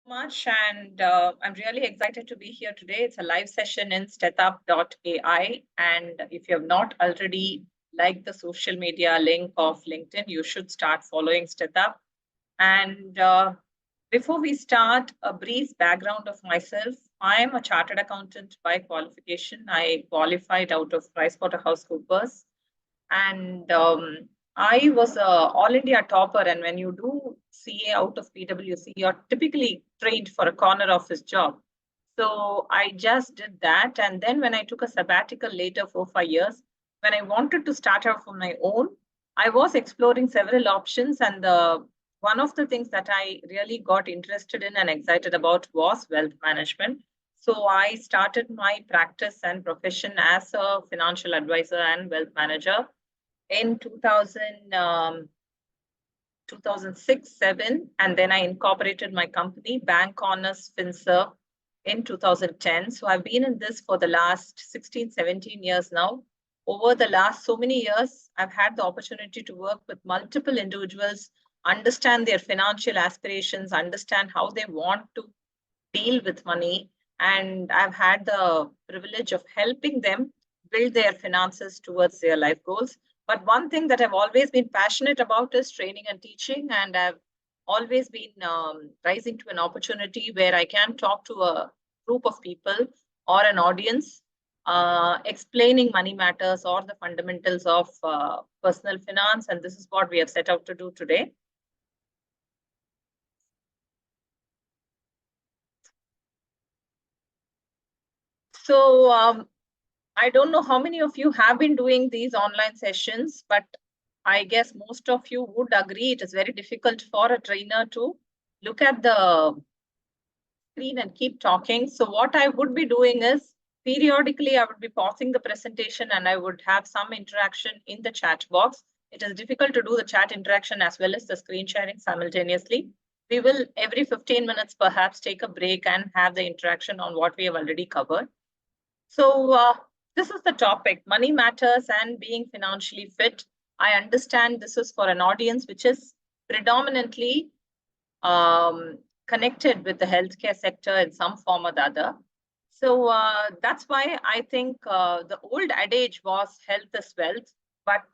Much, and I'm really excited to be here today. It's a live session in StethUP.ai, and if you have not already liked the social media link of LinkedIn, you should start following StethUp. And before we start, a brief background of myself. I am a chartered accountant by qualification. I qualified out of PricewaterhouseCoopers, and I was a all India topper. And when you do CA out of PwC, you're typically trained for a corner office job. So I just did that. And then when I took a sabbatical later for 5 years, when I wanted to start out on my own, I was exploring several options. And one of the things that I really got interested in and excited about was wealth management. So I started my practice and profession as a financial advisor and wealth manager in 2006-7, and then I incorporated my company, Banconus FinServ, in 2010. So I've been in this for the last 16, 17 years now. Over the last so many years, I've had the opportunity to work with multiple individuals, understand their financial aspirations, understand how they want to deal with money, and I've had the privilege of helping them build their finances towards their life goals. But one thing that I've always been passionate about is training and teaching, and I've always been rising to an opportunity where I can talk to a group of people or an audience, explaining money matters or the fundamentals of personal finance. And this is what we have set out to do today. So I don't know how many of you have been doing these online sessions, but I guess most of you would agree it is very difficult for a trainer to look at the screen and keep talking. So what I would be doing is periodically I would be pausing the presentation and I would have some interaction in the chat box. It is difficult to do the chat interaction as well as the screen sharing simultaneously. We will every 15 minutes perhaps take a break and have the interaction on what we have already covered. So this is the topic, money matters and being financially fit. I understand this is for an audience which is predominantly connected with the healthcare sector in some form or the other. So that's why I think the old adage was health is wealth. But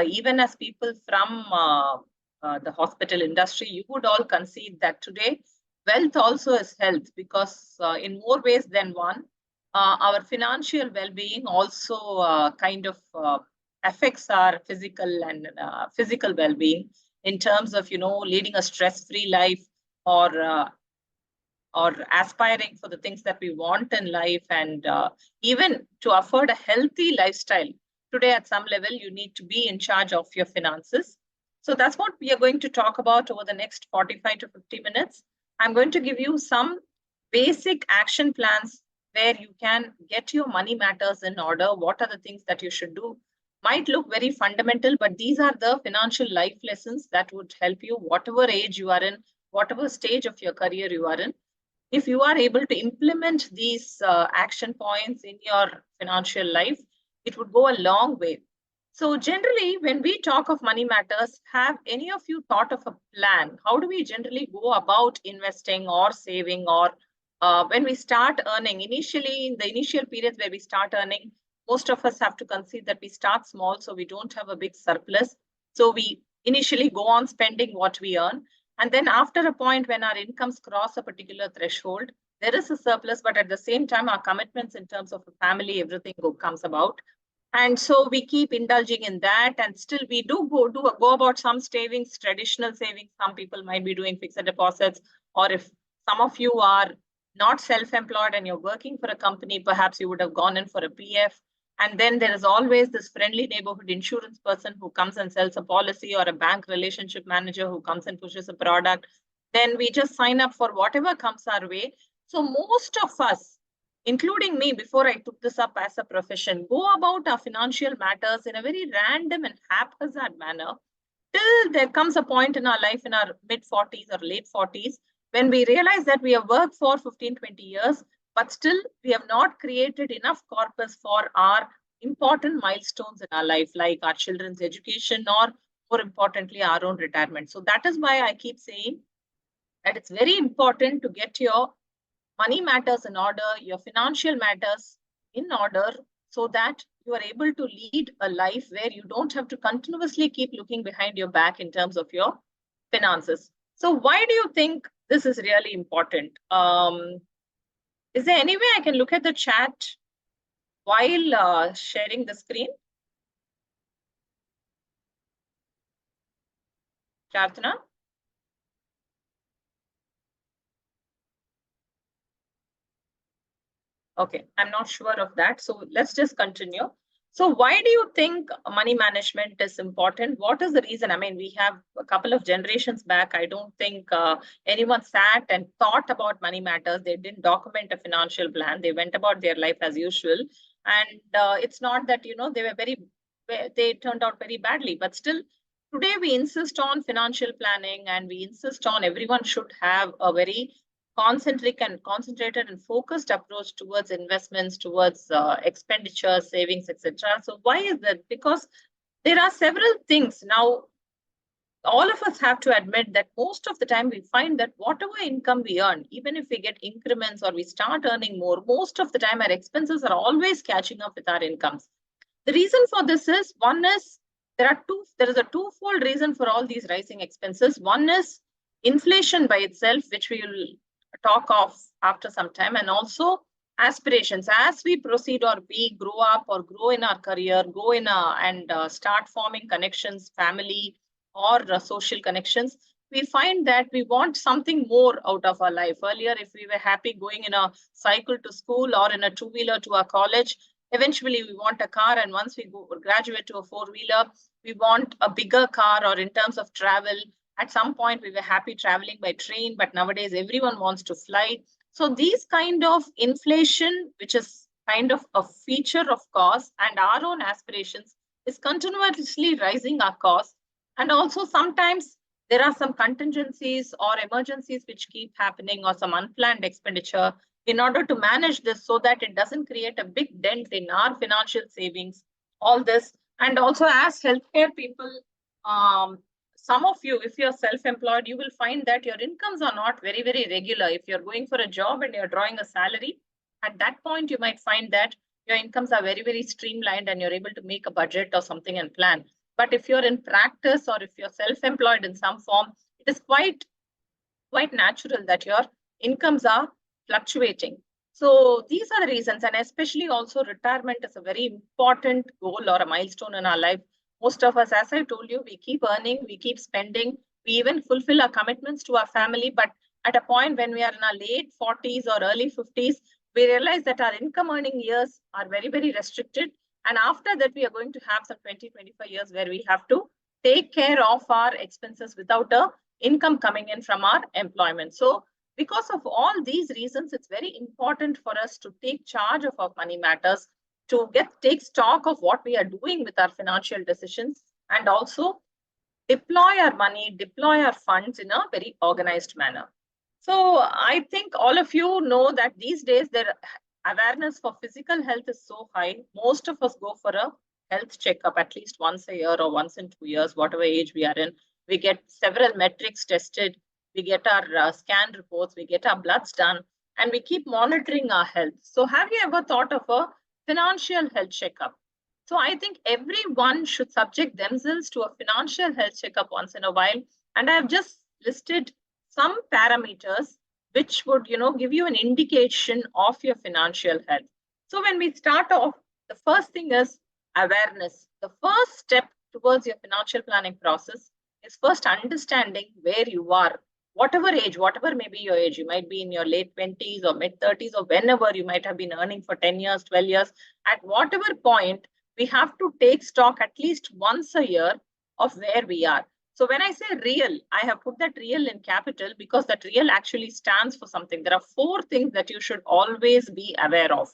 even as people from the hospital industry, you would all concede that today wealth also is health, because in more ways than one, our financial well-being also kind of affects our physical well-being in terms of, leading a stress-free life, or aspiring for the things that we want in life, and even to afford a healthy lifestyle. Today, at some level, you need to be in charge of your finances. So that's what we are going to talk about over the next 45 to 50 minutes. I'm going to give you some basic action plans where you can get your money matters in order. What are the things that you should do? Might look very fundamental, but these are the financial life lessons that would help you, whatever age you are in, whatever stage of your career you are in. If you are able to implement these action points in your financial life, it would go a long way. So generally, when we talk of money matters, have any of you thought of a plan? How do we generally go about investing or saving, or when we start earning? Initially, in the initial periods where we start earning, most of us have to concede that we start small, so we don't have a big surplus. So we initially go on spending what we earn. And then after a point when our incomes cross a particular threshold, there is a surplus, but at the same time, our commitments in terms of a family, everything comes about. And so we keep indulging in that, and still we do go about some savings, traditional savings. Some people might be doing fixed deposits, or if some of you are not self-employed and you're working for a company, perhaps you would have gone in for a PF. And then there is always this friendly neighborhood insurance person who comes and sells a policy, or a bank relationship manager who comes and pushes a product. Then we just sign up for whatever comes our way. So most of us, including me, before I took this up as a profession, go about our financial matters in a very random and haphazard manner, till there comes a point in our life in our mid-40s or late 40s when we realize that we have worked for 15, 20 years, but still we have not created enough corpus for our important milestones in our life, like our children's education, or more importantly, our own retirement. So that is why I keep saying that it's very important to get your money matters in order, your financial matters in order, so that you are able to lead a life where you don't have to continuously keep looking behind your back in terms of your finances. So why do you think this is really important? Is there any way I can look at the chat while sharing the screen? Chatna? Okay, I'm not sure of that. So let's just continue. So why do you think money management is important? What is the reason? I mean, we have a couple of generations back. I don't think anyone sat and thought about money matters. They didn't document a financial plan. They went about their life as usual. And it's not that, they turned out very badly, but still today we insist on financial planning, and we insist on everyone should have a very concentrated and focused approach towards investments, towards expenditure, savings, etc. So why is that? Because there are several things. Now, all of us have to admit that most of the time we find that whatever income we earn, even if we get increments or we start earning more, most of the time our expenses are always catching up with our incomes. The reason for this is, one is, there is a twofold reason for all these rising expenses. One is inflation by itself, which we will talk of after some time, and also aspirations. As we proceed or we grow up or grow in our career, start forming connections, family or social connections, we find that we want something more out of our life. Earlier, if we were happy going in a cycle to school or in a two-wheeler to our college, eventually we want a car, and once we graduate to a four-wheeler, we want a bigger car. Or in terms of travel, at some point we were happy traveling by train, but nowadays everyone wants to fly. So these kind of inflation, which is kind of a feature of cost, and our own aspirations, is continuously rising our costs. And also sometimes there are some contingencies or emergencies which keep happening, or some unplanned expenditure. In order to manage this so that it doesn't create a big dent in our financial savings, all this. And also, as healthcare people, some of you, if you're self-employed, you will find that your incomes are not very, very regular. If you're going for a job and you're drawing a salary, at that point, you might find that your incomes are very, very streamlined and you're able to make a budget or something and plan. But if you're in practice, or if you're self-employed in some form, it is quite natural that your incomes are fluctuating. So these are the reasons, and especially also retirement is a very important goal or a milestone in our life. Most of us, as I told you, we keep earning, we keep spending, we even fulfill our commitments to our family. But at a point when we are in our late 40s or early 50s, we realize that our income earning years are very, very restricted. And after that, we are going to have some 20-25 years where we have to take care of our expenses without a income coming in from our employment. So because of all these reasons, it's very important for us to take charge of our money matters, to take stock of what we are doing with our financial decisions, and also deploy our money, deploy our funds in a very organized manner. So I think all of you know that these days their awareness for physical health is so high. Most of us go for a health checkup at least once a year or once in 2 years, whatever age we are in. We get several metrics tested. We get our scan reports, we get our bloods done, and we keep monitoring our health. So have you ever thought of a financial health checkup? So I think everyone should subject themselves to a financial health checkup once in a while. And I have just listed some parameters which would, give you an indication of your financial health. So when we start off, the first thing is awareness. The first step towards your financial planning process is first understanding where you are. Whatever age, whatever may be your age, you might be in your late 20s or mid 30s, or whenever you might have been earning for 10 years, 12 years. At whatever point, we have to take stock at least once a year of where we are. So when I say real, I have put that real in capital because that real actually stands for something. There are 4 things that you should always be aware of: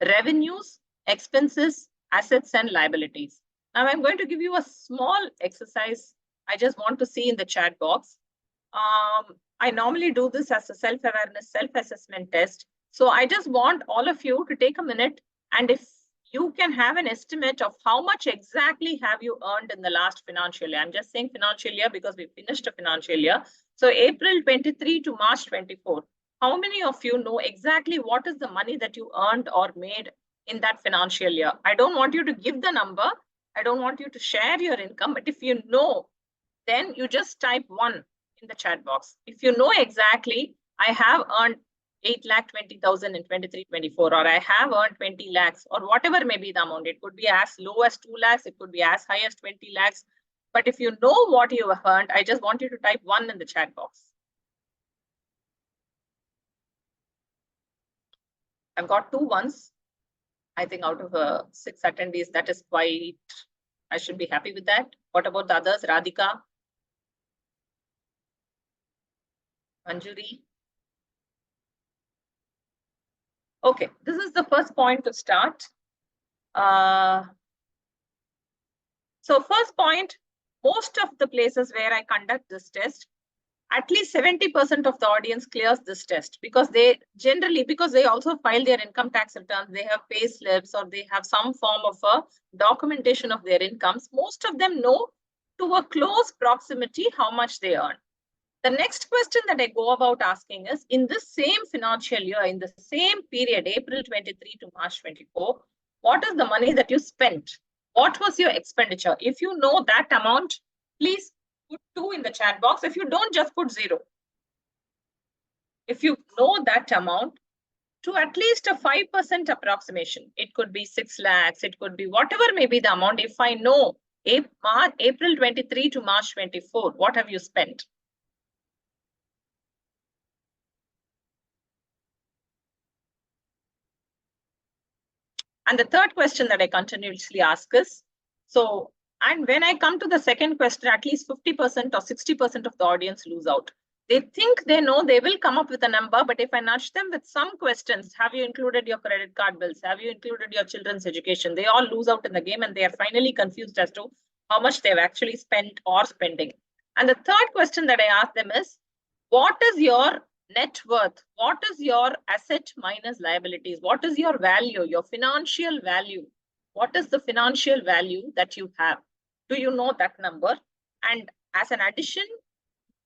revenues, expenses, assets, and liabilities. Now I'm going to give you a small exercise. I just want to see in the chat box. I normally do this as a self-awareness, self-assessment test. So I just want all of you to take a minute, and if you can have an estimate of how much exactly have you earned in the last financial year. I'm just saying financial year because we finished a financial year. So April 23 to March 24. How many of you know exactly what is the money that you earned or made in that financial year? I don't want you to give the number. I don't want you to share your income. But if you know, then you just type 1 in the chat box. If you know exactly, I have earned 8,20,000 in 23-24, or I have earned 20 lakhs, or whatever may be the amount. It could be as low as 2 lakhs, it could be as high as 20 lakhs. But if you know what you have earned, I just want you to type 1 in the chat box. I've got 2 ones. I think out of 6 attendees, that is quite, I should be happy with that. What about the others? Radhika? Manjuri? Okay, this is the first point to start. So first point, most of the places where I conduct this test, at least 70% of the audience clears this test because they generally, because they also file their income tax returns, they have pay slips or they have some form of a documentation of their incomes. Most of them know to a close proximity how much they earn. The next question that I go about asking is, in this same financial year, in the same period, April 23 to March 24, what is the money that you spent? What was your expenditure? If you know that amount, please put 2 in the chat box. If you don't, just put 0. If you know that amount, to at least a 5% approximation, it could be 6 lakhs, it could be whatever may be the amount. If I know April 23 to March 24, what have you spent? And the third question that I continuously ask is, so, and when I come to the second question, at least 50% or 60% of the audience lose out. They think they know, they will come up with a number, but if I nudge them with some questions, have you included your credit card bills? Have you included your children's education? They all lose out in the game and they are finally confused as to how much they've actually spent or spending. And the third question that I ask them is, what is your net worth? What is your asset minus liabilities? What is your value, your financial value? What is the financial value that you have? Do you know that number? And as an addition,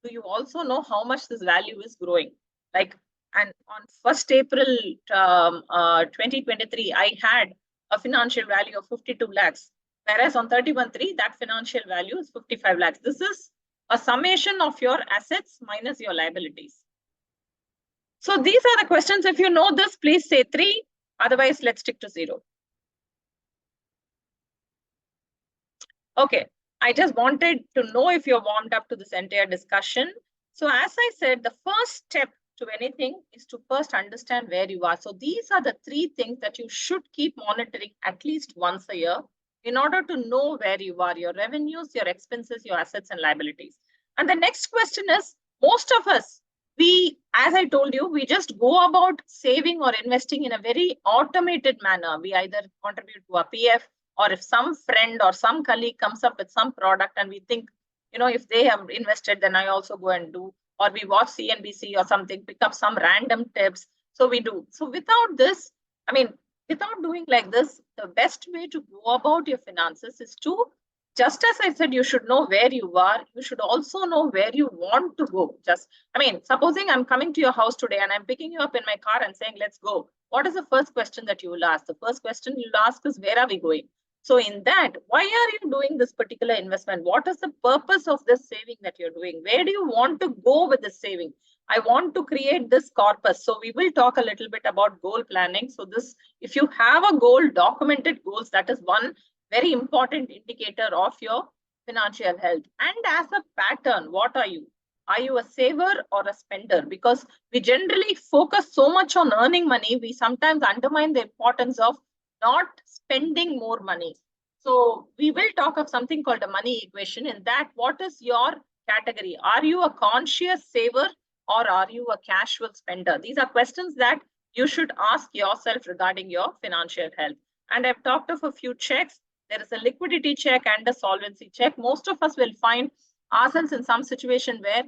do you also know how much this value is growing? Like, and on 1st April 2023, I had a financial value of 52 lakhs, whereas on 31/3, that financial value is 55 lakhs. This is a summation of your assets minus your liabilities. So these are the questions. If you know this, please say 3. Otherwise, let's stick to 0. Okay, I just wanted to know if you're warmed up to this entire discussion. So as I said, the first step to anything is to first understand where you are. So these are the 3 things that you should keep monitoring at least once a year in order to know where you are, your revenues, your expenses, your assets and liabilities. And the next question is, most of us, as I told you, we just go about saving or investing in a very automated manner. We either contribute to a PF, or if some friend or some colleague comes up with some product and we think, if they have invested, then I also go and do, or we watch CNBC or something, pick up some random tips. So we do. So without this, without doing like this, the best way to go about your finances is to, just as I said, you should know where you are. You should also know where you want to go. Supposing I'm coming to your house today and I'm picking you up in my car and saying, let's go. What is the first question that you will ask? The first question you'll ask is, where are we going? So in that, why are you doing this particular investment? What is the purpose of this saving that you're doing? Where do you want to go with this saving? I want to create this corpus. So we will talk a little bit about goal planning. So this, if you have a goal, documented goals, that is one very important indicator of your financial health. And as a pattern, what are you? Are you a saver or a spender? Because we generally focus so much on earning money, we sometimes undermine the importance of not spending more money. So we will talk of something called a money equation. In that, what is your category? Are you a conscious saver or are you a casual spender? These are questions that you should ask yourself regarding your financial health. And I've talked of a few checks. There is a liquidity check and a solvency check. Most of us will find ourselves in some situation where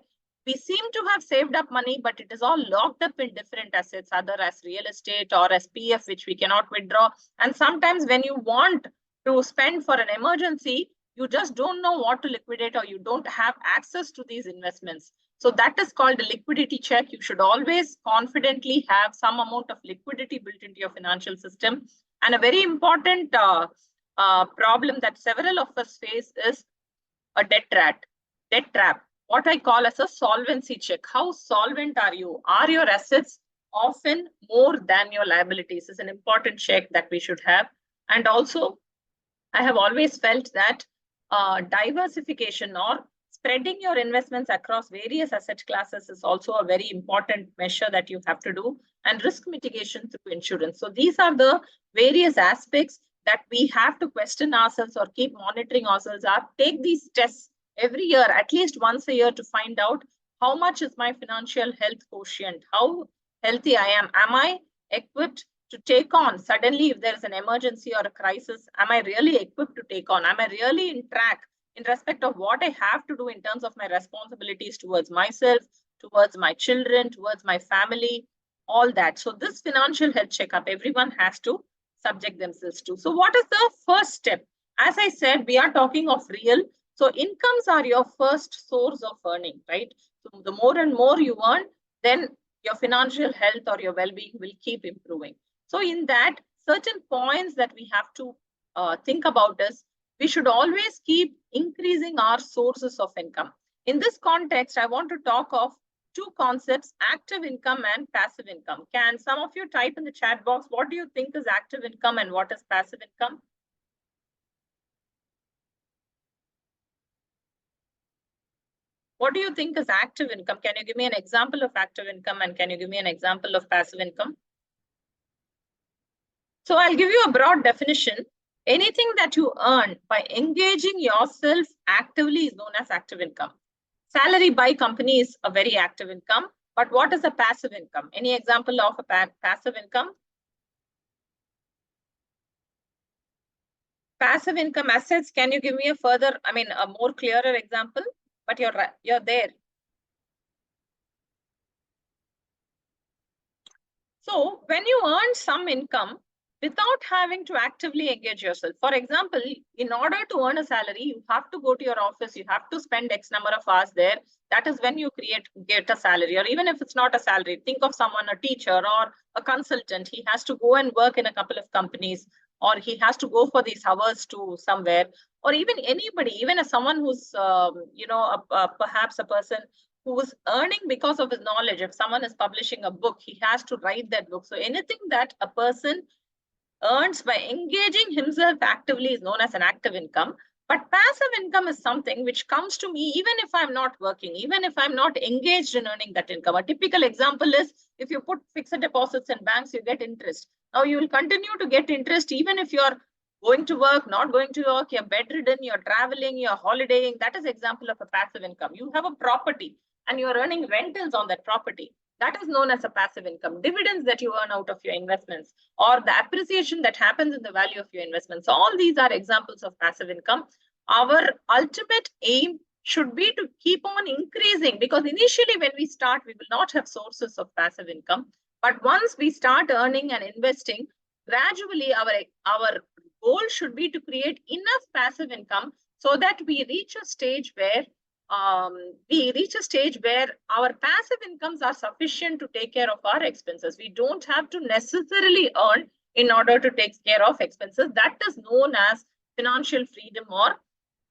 we seem to have saved up money, but it is all locked up in different assets, other as real estate or as PF, which we cannot withdraw. And sometimes when you want to spend for an emergency, you just don't know what to liquidate, or you don't have access to these investments. So that is called a liquidity check. You should always confidently have some amount of liquidity built into your financial system. And a very important problem that several of us face is a debt trap, what I call as a solvency check. How solvent are you? Are your assets often more than your liabilities? Is an important check that we should have. And also, I have always felt that diversification or spreading your investments across various asset classes is also a very important measure that you have to do, and risk mitigation through insurance. So these are the various aspects that we have to question ourselves or keep monitoring ourselves. Take these tests every year, at least once a year, to find out how much is my financial health quotient, how healthy I am. Am I equipped to take on suddenly if there is an emergency or a crisis? Am I really equipped to take on? Am I really in track in respect of what I have to do in terms of my responsibilities towards myself, towards my children, towards my family, all that? So this financial health checkup, everyone has to subject themselves to. So what is the first step? As I said, we are talking of real. So incomes are your first source of earning, right? So the more and more you earn, then your financial health or your well-being will keep improving. So in that, certain points that we have to think about is, we should always keep increasing our sources of income. In this context, I want to talk of two concepts, active income and passive income. Can some of you type in the chat box, what do you think is active income and what is passive income? What do you think is active income? Can you give me an example of active income, and can you give me an example of passive income? So I'll give you a broad definition. Anything that you earn by engaging yourself actively is known as active income. Salary by company is a very active income. But what is a passive income? Any example of a passive income? Passive income assets, can you give me a further, a more clearer example? But you're there. So when you earn some income without having to actively engage yourself, for example, in order to earn a salary, you have to go to your office, you have to spend X number of hours there. That is when you get a salary. Or even if it's not a salary, think of someone, a teacher or a consultant. He has to go and work in a couple of companies, or he has to go for these hours to somewhere. Or even anybody, even as someone who's, perhaps a person who is earning because of his knowledge. If someone is publishing a book, he has to write that book. So anything that a person earns by engaging himself actively is known as an active income. But passive income is something which comes to me even if I'm not working, even if I'm not engaged in earning that income. A typical example is, if you put fixed deposits in banks, you get interest. Now you will continue to get interest even if you're going to work, not going to work, you're bedridden, you're traveling, you're holidaying. That is example of a passive income. You have a property and you're earning rentals on that property. That is known as a passive income. Dividends that you earn out of your investments, or the appreciation that happens in the value of your investments. All these are examples of passive income. Our ultimate aim should be to keep on increasing, because initially when we start, we will not have sources of passive income. But once we start earning and investing, gradually our goal should be to create enough passive income so that we reach a stage where our passive incomes are sufficient to take care of our expenses. We don't have to necessarily earn in order to take care of expenses. That is known as financial freedom, or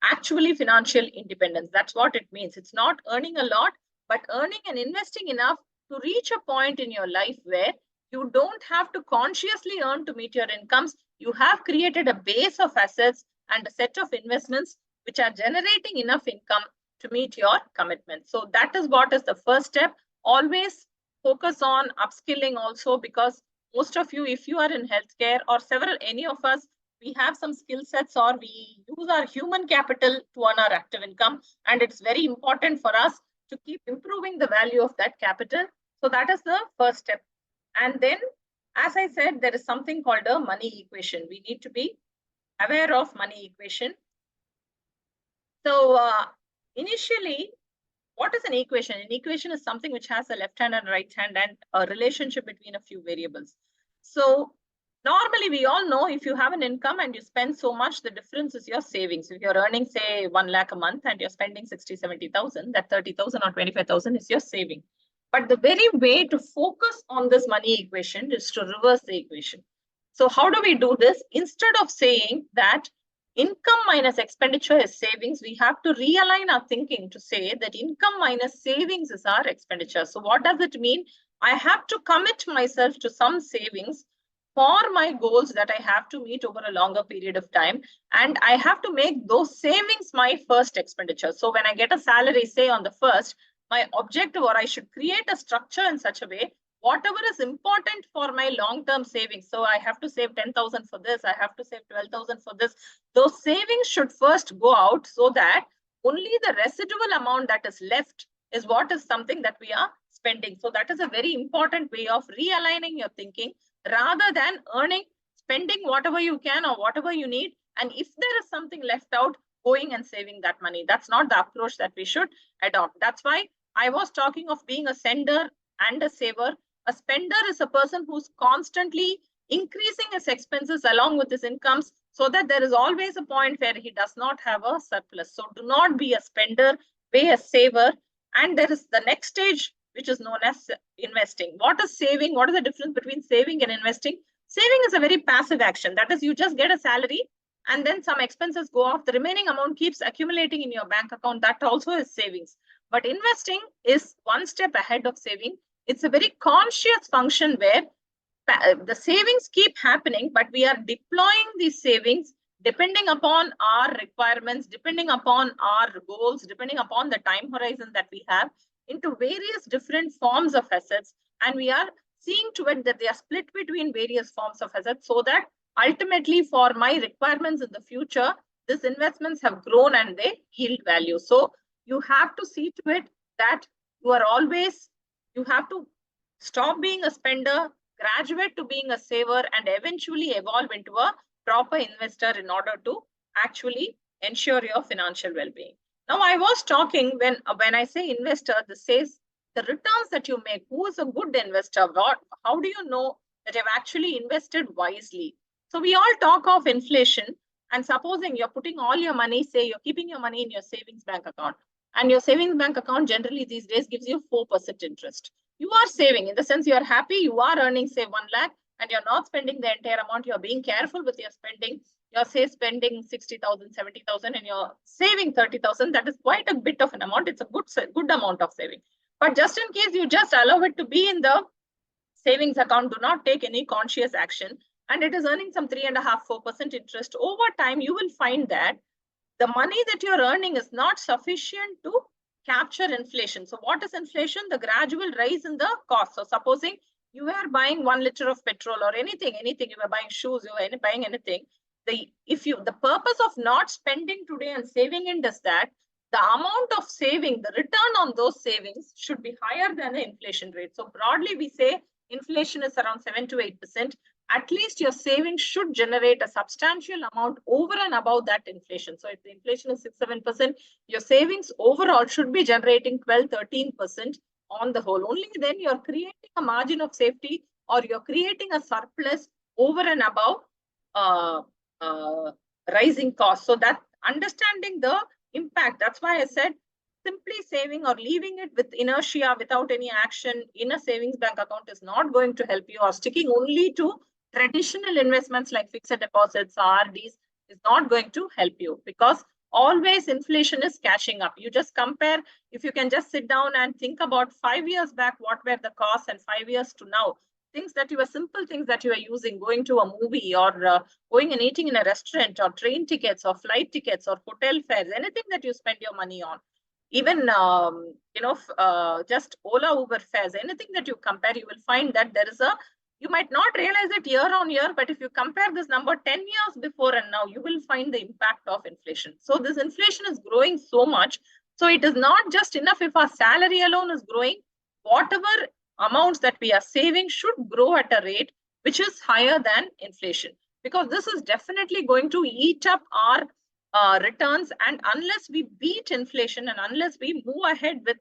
actually financial independence. That's what it means. It's not earning a lot, but earning and investing enough to reach a point in your life where you don't have to consciously earn to meet your incomes. You have created a base of assets and a set of investments which are generating enough income to meet your commitments. So that is what is the first step. Always focus on upskilling also, because most of you, if you are in healthcare, or any of us, we have some skill sets, or we use our human capital to earn our active income. And it's very important for us to keep improving the value of that capital. So that is the first step. And then, as I said, there is something called a money equation. We need to be aware of money equation. So initially, What is an equation? An equation is something which has a left hand and right hand and a relationship between a few variables. So normally we all know if you have an income and you spend so much, the difference is your savings. If you're earning say 1 lakh a month and you're spending 60, 70,000, that 30,000 or 25,000 is your saving. But the very way to focus on this money equation is to reverse the equation. So how do we do this? Instead of saying that income minus expenditure is savings, we have to realign our thinking to say that income minus savings is our expenditure. So what does it mean? I have to commit myself to some savings for my goals that I have to meet over a longer period of time. And I have to make those savings my first expenditure. So when I get a salary, say on the first, my objective, or I should create a structure in such a way, whatever is important for my long-term savings. So I have to save 10,000 for this. I have to save 12,000 for this. Those savings should first go out so that only the residual amount that is left is what is something that we are spending. So that is a very important way of realigning your thinking rather than spending whatever you can or whatever you need. And if there is something left out, going and saving that money. That's not the approach that we should adopt. That's why I was talking of being a sender and a saver. A spender is a person who's constantly increasing his expenses along with his incomes so that there is always a point where he does not have a surplus. So do not be a spender, be a saver. And there is the next stage, which is known as investing. What is saving? What is the difference between saving and investing? Saving is a very passive action. That is, you just get a salary and then some expenses go off. The remaining amount keeps accumulating in your bank account. That also is savings. But investing is one step ahead of saving. It's a very conscious function where the savings keep happening, but we are deploying these savings depending upon our requirements, depending upon our goals, depending upon the time horizon that we have into various different forms of assets. And we are seeing to it that they are split between various forms of assets so that ultimately for my requirements in the future, these investments have grown and they yield value. So you have to see to it that you have to stop being a spender, graduate to being a saver, and eventually evolve into a proper investor in order to actually ensure your financial well-being. Now, I was talking when I say investor, this says the returns that you make. Who is a good investor? How do you know that you've actually invested wisely? So we all talk of inflation, and supposing you're putting all your money, say you're keeping your money in your savings bank account, and your savings bank account generally these days gives you 4% interest. You are saving in the sense you are happy, you are earning say 1 lakh and you're not spending the entire amount. You're being careful with your spending. You're say spending 60,000, 70,000 and you're saving 30,000. That is quite a bit of an amount. It's a good amount of saving. But just in case you just allow it to be in the savings account, do not take any conscious action, and it is earning some 3.5%, 4% interest, over time, you will find that the money that you're earning is not sufficient to capture inflation. So what is inflation? The gradual rise in the cost. So supposing you are buying 1 liter of petrol or anything, you are buying shoes, you are buying anything. The purpose of not spending today and saving in is that the amount of saving, the return on those savings should be higher than the inflation rate. So broadly, we say inflation is around 7 to 8%. At least your savings should generate a substantial amount over and above that inflation. So if the inflation is 6, 7%, your savings overall should be generating 12, 13% on the whole. Only then you're creating a margin of safety or you're creating a surplus over and above rising costs. So that understanding the impact, that's why I said simply saving or leaving it with inertia without any action in a savings bank account is not going to help you, or sticking only to traditional investments like fixed deposits or RDs is not going to help you, because always inflation is catching up. You just compare, if you can just sit down and think about 5 years back, what were the costs, and 5 years to now, simple things that you are using, going to a movie or going and eating in a restaurant, or train tickets or flight tickets or hotel fares, anything that you spend your money on, even just Ola, Uber fares, anything that you compare, you will find that there is you might not realize it year on year, but if you compare this number 10 years before and now, you will find the impact of inflation. So this inflation is growing so much. So it is not just enough if our salary alone is growing. Whatever amounts that we are saving should grow at a rate which is higher than inflation, because this is definitely going to eat up our returns, and unless we beat inflation and unless we move ahead with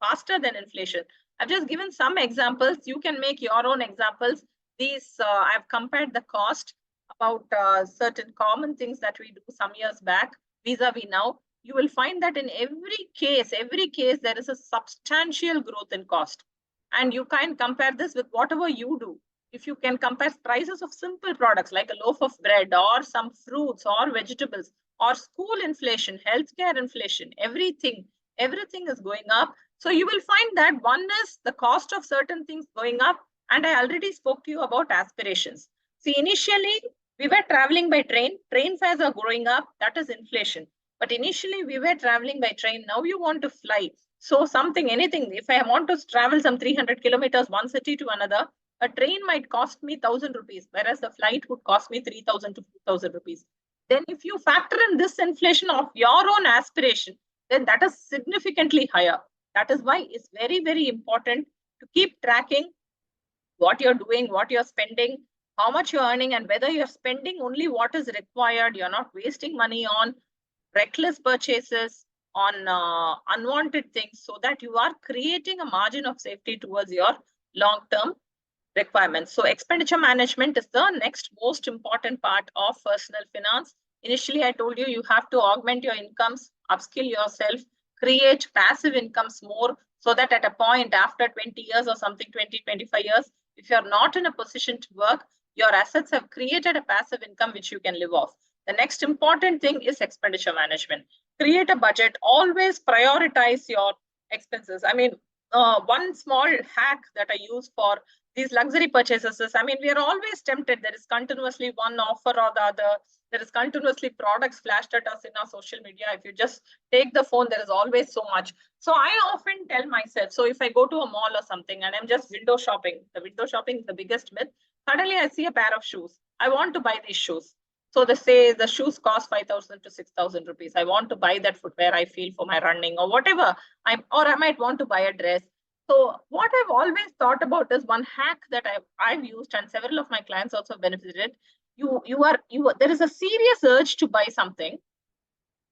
faster than inflation. I've just given some examples. You can make your own examples. These I've compared the cost about certain common things that we do some years back vis-a-vis now. You will find that in every case, there is a substantial growth in cost. And you can compare this with whatever you do. If you can compare prices of simple products like a loaf of bread or some fruits or vegetables or school inflation, healthcare inflation, everything is going up. So you will find that one is the cost of certain things going up. And I already spoke to you about aspirations. See, initially we were traveling by train. Train fares are growing up. That is inflation. But initially we were traveling by train. Now you want to fly. So anything, if I want to travel some 300 kilometers, one city to another, a train might cost me 1,000 rupees, whereas the flight would cost me 3,000 to 4,000 rupees. Then if you factor in this inflation of your own aspiration, then that is significantly higher. That is why it's very, very important to keep tracking what you're doing, what you're spending, how much you're earning, and whether you're spending only what is required. You're not wasting money on reckless purchases, on unwanted things, so that you are creating a margin of safety towards your long-term requirements. So expenditure management is the next most important part of personal finance. Initially, I told you, you have to augment your incomes, upskill yourself, create passive incomes more, so that at a point after 20 years or something, 20, 25 years, if you're not in a position to work, your assets have created a passive income which you can live off. The next important thing is expenditure management. Create a budget. Always prioritize your expenses. I mean, one small hack that I use for these luxury purchases is, I mean, we are always tempted. There is continuously one offer or the other. There is continuously products flashed at us in our social media. If you just take the phone, there is always so much. So I often tell myself, so if I go to a mall or something and I'm just window shopping, the window shopping is the biggest myth. Suddenly I see a pair of shoes. I want to buy these shoes. So they say the shoes cost 5,000 to 6,000 rupees. I want to buy that footwear I feel for my running or whatever. Or I might want to buy a dress. So what I've always thought about is one hack that I've used, and several of my clients also benefited. There is a serious urge to buy something,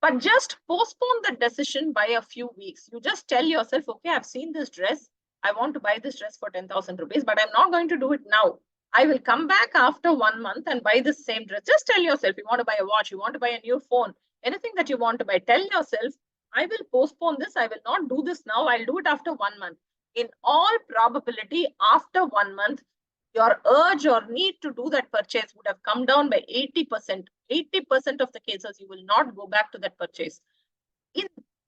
but just postpone the decision by a few weeks. You just tell yourself, okay, I've seen this dress. I want to buy this dress for 10,000 rupees, but I'm not going to do it now. I will come back after 1 month and buy the same dress. Just tell yourself, you want to buy a watch, you want to buy a new phone, anything that you want to buy, tell yourself, I will postpone this. I will not do this now. I'll do it after 1 month. In all probability, after 1 month, your urge or need to do that purchase would have come down by 80%. 80% of the cases, you will not go back to that purchase.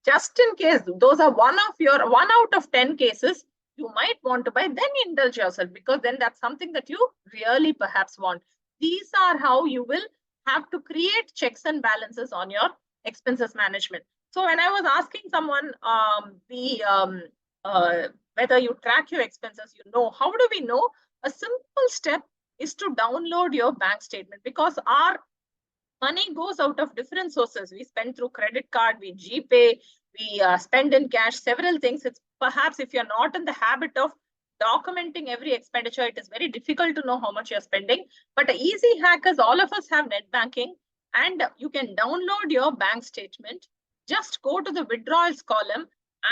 Just in case, those are one out of 10 cases, you might want to buy, then indulge yourself, because then that's something that you really perhaps want. These are how you will have to create checks and balances on your expenses management. So when I was asking someone whether you track your expenses, how do we know? A simple step is to download your bank statement, because our money goes out of different sources. We spend through credit card, we GPay, we spend in cash, several things. It's perhaps if you're not in the habit of documenting every expenditure, it is very difficult to know how much you're spending. But an easy hack is, all of us have net banking, and you can download your bank statement. Just go to the withdrawals column,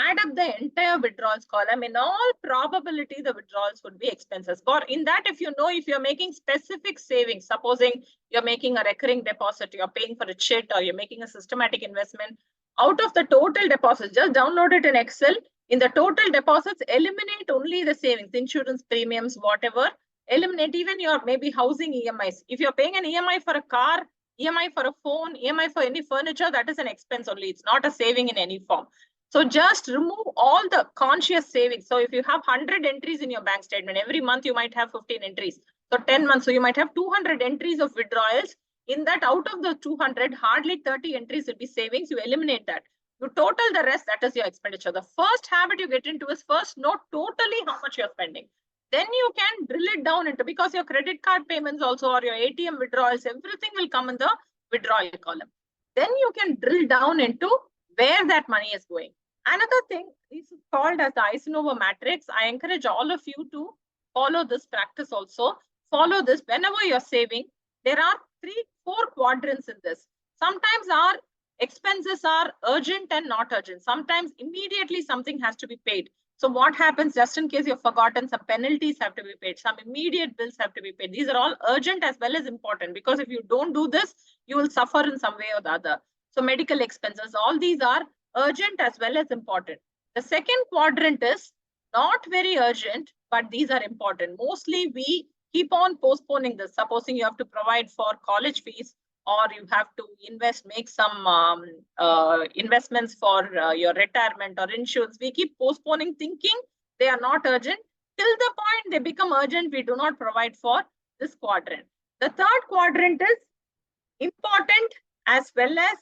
add up the entire withdrawals column. In all probability, the withdrawals would be expenses. In that, if you're making specific savings, supposing you're making a recurring deposit, you're paying for a chit, or you're making a systematic investment, out of the total deposits, just download it in Excel. In the total deposits, eliminate only the savings, insurance premiums, whatever. Eliminate even your maybe housing EMIs. If you're paying an EMI for a car, EMI for a phone, EMI for any furniture, that is an expense only. It's not a saving in any form. So just remove all the conscious savings. So if you have 100 entries in your bank statement, every month you might have 15 entries. So 10 months, so you might have 200 entries of withdrawals. In that, out of the 200, hardly 30 entries will be savings. You eliminate that. You total the rest, that is your expenditure. The first habit you get into is first note totally how much you're spending. Then you can drill it down into, because your credit card payments also, or your ATM withdrawals, everything will come in the withdrawal column. Then you can drill down into where that money is going. Another thing is called as the Eisenhower matrix. I encourage all of you to follow this practice also. Follow this whenever you're saving. There are 4 quadrants in this. Sometimes our expenses are urgent and not urgent. Sometimes immediately something has to be paid. So what happens, just in case you've forgotten, some penalties have to be paid, some immediate bills have to be paid. These are all urgent as well as important, because if you don't do this, you will suffer in some way or the other. So medical expenses, all these are urgent as well as important. The second quadrant is not very urgent, but these are important. Mostly we keep on postponing this. Supposing you have to provide for college fees, or you have to make some investments for your retirement or insurance. We keep postponing, thinking they are not urgent. Till the point they become urgent, we do not provide for this quadrant. The third quadrant is important as well as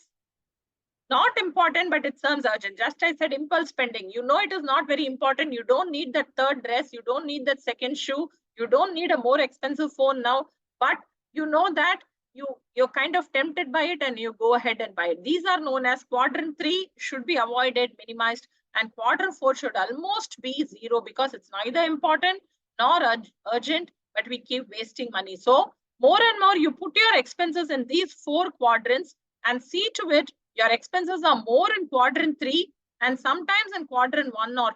not important, but it serves urgent. Just I said impulse spending. You know it is not very important. You don't need that third dress. You don't need that second shoe. You don't need a more expensive phone now. But you know that you're kind of tempted by it and you go ahead and buy it. These are known as quadrant 3 should be avoided, minimized, and quadrant 4 should almost be 0, because it's neither important nor urgent, but we keep wasting money. So more and more you put your expenses in these 4 quadrants and see to it your expenses are more in quadrant 3 and sometimes in quadrant 1 or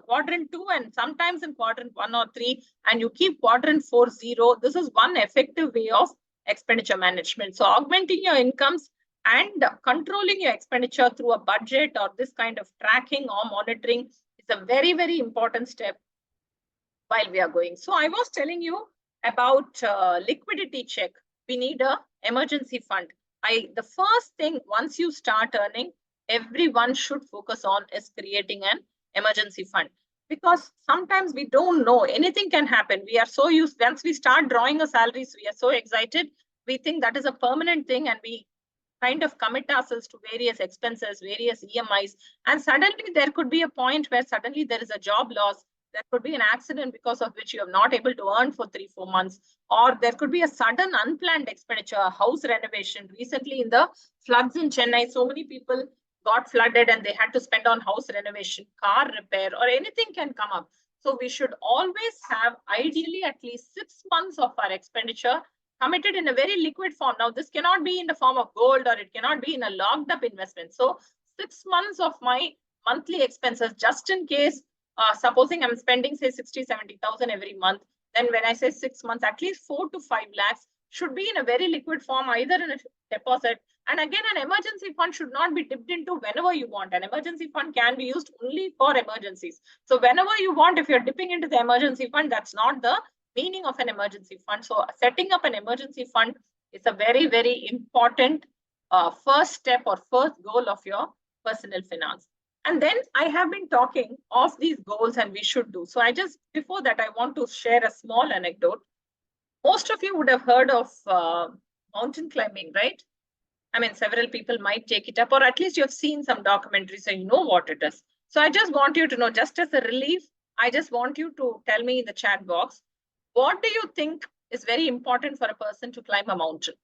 quadrant 2 and sometimes in quadrant 1 or 3, and you keep quadrant 4 0. This is one effective way of expenditure management. So augmenting your incomes and controlling your expenditure through a budget or this kind of tracking or monitoring is a very, very important step while we are going. So I was telling you about liquidity check. We need a emergency fund. The first thing, once you start earning, everyone should focus on is creating an emergency fund. Because sometimes we don't know, anything can happen. We are so used, once we start drawing a salary, so we are so excited. We think that is a permanent thing and we kind of commit ourselves to various expenses, various EMIs. And suddenly there could be a point where suddenly there is a job loss. There could be an accident because of which you are not able to earn for 3-4 months. Or there could be a sudden unplanned expenditure, a house renovation. Recently in the floods in Chennai, so many people got flooded and they had to spend on house renovation, car repair, or anything can come up. So we should always have ideally at least 6 months of our expenditure committed in a very liquid form. Now, this cannot be in the form of gold or it cannot be in a locked up investment. So 6 months of my monthly expenses, just in case, supposing I'm spending say 60-70,000 every month, then when I say 6 months, at least 4 to 5 lakhs should be in a very liquid form, either in a deposit. And again, an emergency fund should not be dipped into whenever you want. An emergency fund can be used only for emergencies. So whenever you want, if you're dipping into the emergency fund, that's not the meaning of an emergency fund. So setting up an emergency fund is a very, very important first step or first goal of your personal finance. And then I have been talking of these goals and we should do. So before that, I want to share a small anecdote. Most of you would have heard of mountain climbing, right? I mean, several people might take it up, or at least you have seen some documentaries, so you know what it is. So I just want you to know, just as a relief, I just want you to tell me in the chat box, what do you think is very important for a person to climb a mountain?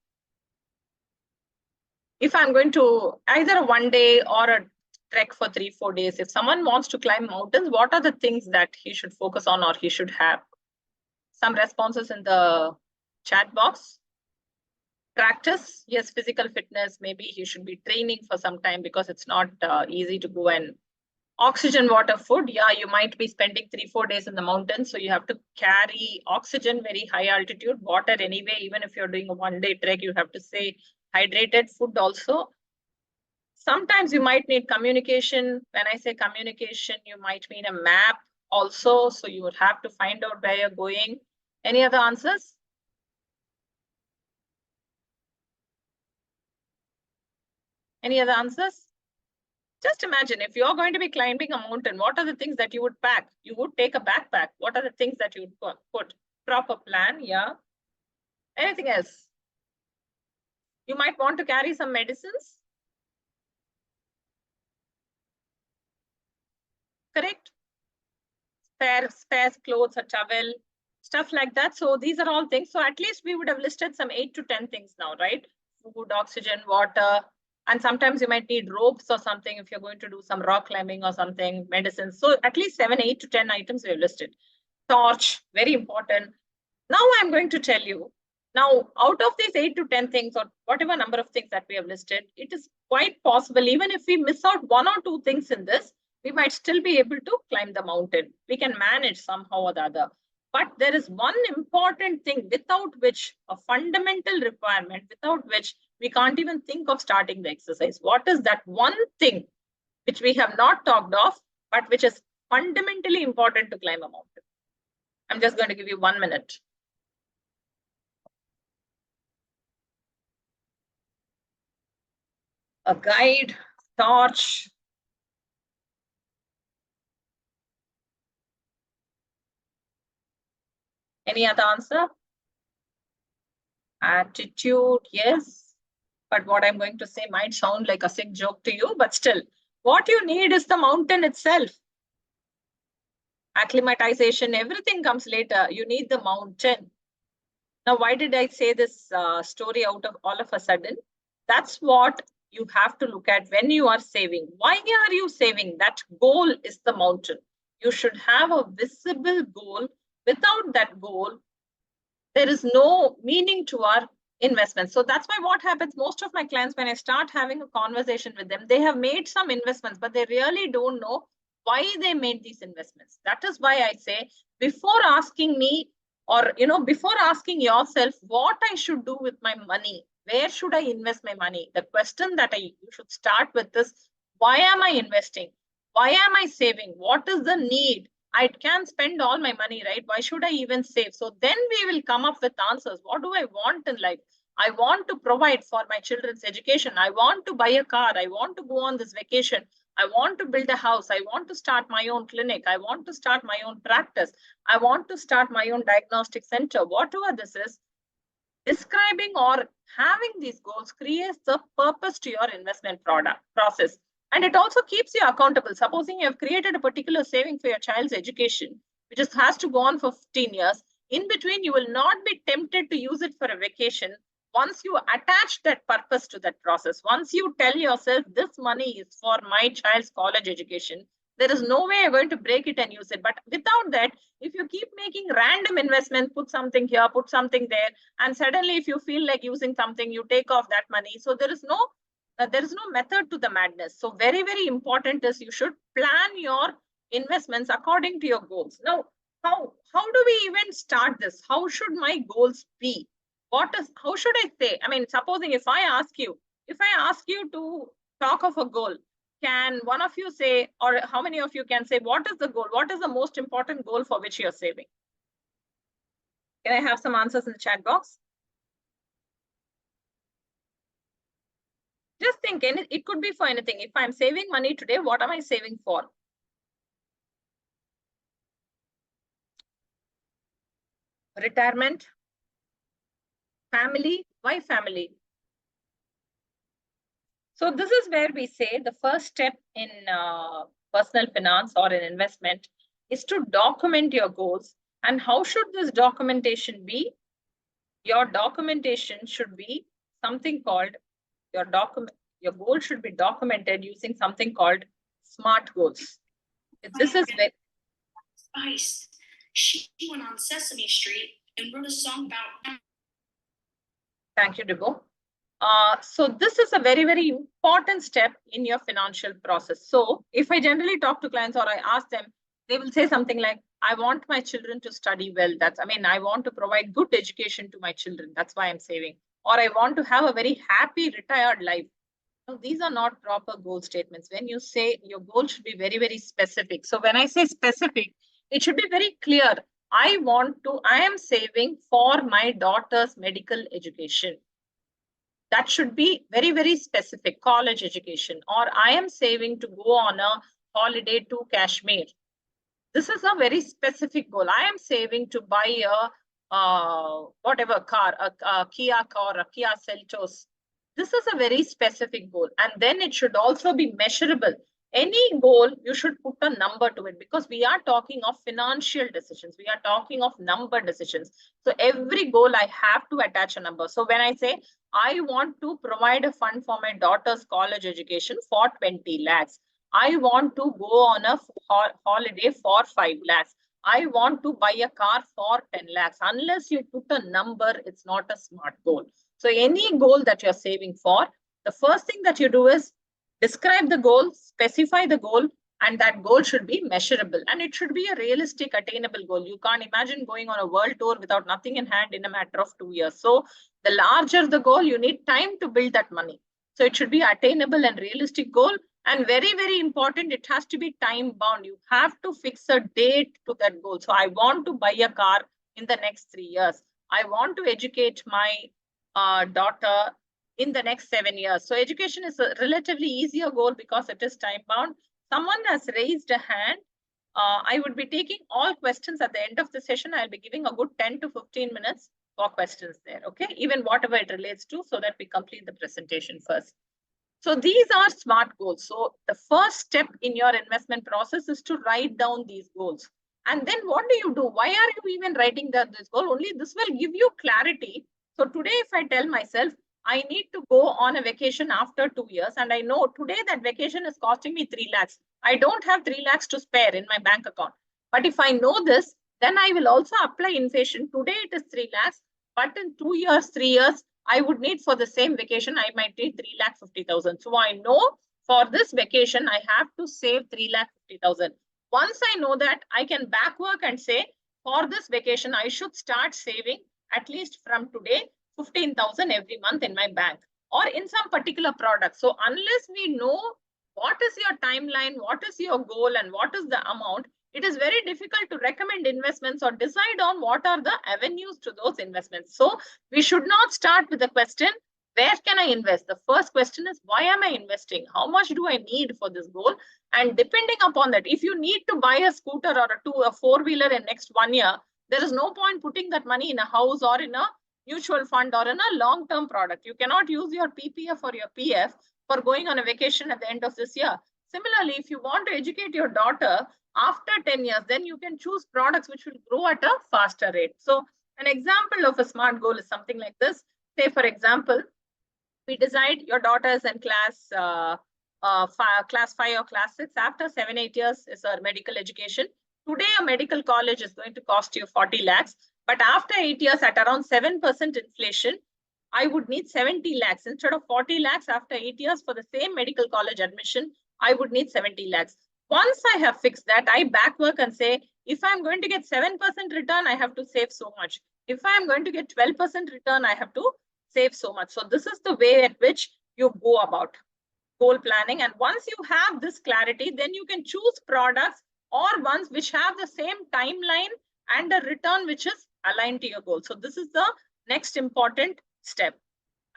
If I'm going to either a 1 day or a trek for 3-4 days, if someone wants to climb mountains, what are the things that he should focus on or he should have? Some responses in the chat box. Practice, yes, physical fitness, maybe he should be training for some time because it's not easy to go. And oxygen, water, food, yeah, you might be spending 3-4 days in the mountains, so you have to carry oxygen, very high altitude, water anyway. Even if you're doing a 1-day trek, you have to stay hydrated. Food also. Sometimes you might need communication. When I say communication, you might mean a map also, so you would have to find out where you're going. Any other answers? Any other answers? Just imagine, if you're going to be climbing a mountain, what are the things that you would pack? You would take a backpack. What are the things that you would put? Proper plan, yeah. Anything else? You might want to carry some medicines. Correct? Spare clothes, a towel, stuff like that. So these are all things. So at least we would have listed some 8 to 10 things now, right? Food, oxygen, water, and sometimes you might need ropes or something if you're going to do some rock climbing or something, medicines. So at least 7, 8 to 10 items we have listed. Torch, very important. Now I'm going to tell you Now, out of these 8 to 10 things or whatever number of things that we have listed, it is quite possible, even if we miss out 1 or 2 things in this, we might still be able to climb the mountain. We can manage somehow or the other. But there is one important thing without which, a fundamental requirement, without which we can't even think of starting the exercise. What is that one thing which we have not talked of, but which is fundamentally important to climb a mountain? I'm just going to give you 1 minute. A guide, torch. Any other answer? Attitude, yes. But what I'm going to say might sound like a sick joke to you, but still, what you need is the mountain itself. Acclimatization, everything comes later. You need the mountain. Now, why did I say this story out of all of a sudden? That's what you have to look at when you are saving. Why are you saving? That goal is the mountain. You should have a visible goal. Without that goal, there is no meaning to our investments. So that's why what happens, most of my clients, when I start having a conversation with them, they have made some investments, but they really don't know why they made these investments. That is why I say, before asking me, or before asking yourself what I should do with my money, where should I invest my money? The question that you should start with is, why am I investing? Why am I saving? What is the need? I can spend all my money, right? Why should I even save? So then we will come up with answers. What do I want in life? I want to provide for my children's education. I want to buy a car. I want to go on this vacation. I want to build a house. I want to start my own clinic. I want to start my own practice. I want to start my own diagnostic center. Whatever this is, describing or having these goals creates the purpose to your investment product process. And it also keeps you accountable. Supposing you have created a particular saving for your child's education, which has to go on for 15 years, in between, you will not be tempted to use it for a vacation. Once you attach that purpose to that process, once you tell yourself this money is for my child's college education, there is no way you're going to break it and use it. But without that, if you keep making random investments, put something here, put something there, and suddenly if you feel like using something, you take off that money. So there is no method to the madness. So very, very important is you should plan your investments according to your goals. Now, how do we even start this? How should my goals be? How should I say? I mean, supposing if I ask you to talk of a goal, can one of you say, or how many of you can say, what is the goal? What is the most important goal for which you're saving? Can I have some answers in the chat box? Just think, it could be for anything. If I'm saving money today, what am I saving for? Retirement? Family? Why family? So this is where we say the first step in personal finance or in investment is to document your goals. And how should this documentation be? Your documentation should be something called your goal should be documented using something called SMART goals. This is where Spice. She went on Sesame Street and wrote a song about. Thank you, Debo. So this is a very, very important step in your financial process. So if I generally talk to clients or I ask them, they will say something like, I want my children to study well. I want to provide good education to my children. That's why I'm saving. Or I want to have a very happy retired life. No, these are not proper goal statements. When you say your goal should be very, very specific. So when I say specific, it should be very clear. I am saving for my daughter's medical education. That should be very, very specific, college education, or I am saving to go on a holiday to Kashmir. This is a very specific goal. I am saving to buy a whatever car, a Kia car, a Kia Seltos. This is a very specific goal. And then it should also be measurable. Any goal, you should put a number to it, because we are talking of financial decisions. We are talking of number decisions. So every goal I have to attach a number. So when I say, I want to provide a fund for my daughter's college education for 20 lakhs. I want to go on a holiday for 5 lakhs. I want to buy a car for 10 lakhs. Unless you put a number, it's not a smart goal. So any goal that you're saving for, the first thing that you do is describe the goal, specify the goal, and that goal should be measurable. And it should be a realistic, attainable goal. You can't imagine going on a world tour without nothing in hand in a matter of 2 years. So the larger the goal, you need time to build that money. So it should be attainable and realistic goal. And very, very important, it has to be time bound. You have to fix a date to that goal. So I want to buy a car in the next 3 years. I want to educate my daughter in the next 7 years. So education is a relatively easier goal because it is time bound. Someone has raised a hand. I would be taking all questions at the end of the session. I'll be giving a good 10 to 15 minutes for questions there. Okay, even whatever it relates to, so that we complete the presentation first. So these are SMART goals. So the first step in your investment process is to write down these goals. And then what do you do? Why are you even writing this goal? Only this will give you clarity. So today, if I tell myself, I need to go on a vacation after 2 years, and I know today that vacation is costing me 3 lakhs. I don't have 3 lakhs to spare in my bank account. But if I know this, then I will also apply inflation. Today it is 3 lakhs, but in 2 years, 3 years, I would need for the same vacation, I might need 3,50,000. So I know for this vacation, I have to save 3,50,000. Once I know that, I can back work and say, for this vacation, I should start saving at least from today, 15,000 every month in my bank or in some particular product. So unless we know what is your timeline, what is your goal, and what is the amount, it is very difficult to recommend investments or decide on what are the avenues to those investments. So we should not start with the question, where can I invest? The first question is, why am I investing? How much do I need for this goal? And depending upon that, if you need to buy a scooter or a four-wheeler in next 1 year, there is no point putting that money in a house or in a mutual fund or in a long-term product. You cannot use your PPF or your PF for going on a vacation at the end of this year. Similarly, if you want to educate your daughter after 10 years, then you can choose products which will grow at a faster rate. So an example of a SMART goal is something like this. Say, for example, we decide your daughter is in class 5 or class 6. After 7-8 years is her medical education. Today, a medical college is going to cost you 40 lakhs. But after 8 years, at around 7% inflation, I would need 70 lakhs. Instead of 40 lakhs after 8 years for the same medical college admission, I would need 70 lakhs. Once I have fixed that, I back work and say, if I'm going to get 7% return, I have to save so much. If I'm going to get 12% return, I have to save so much. So this is the way at which you go about goal planning. And once you have this clarity, then you can choose products or ones which have the same timeline and a return which is aligned to your goal. So this is the next important step.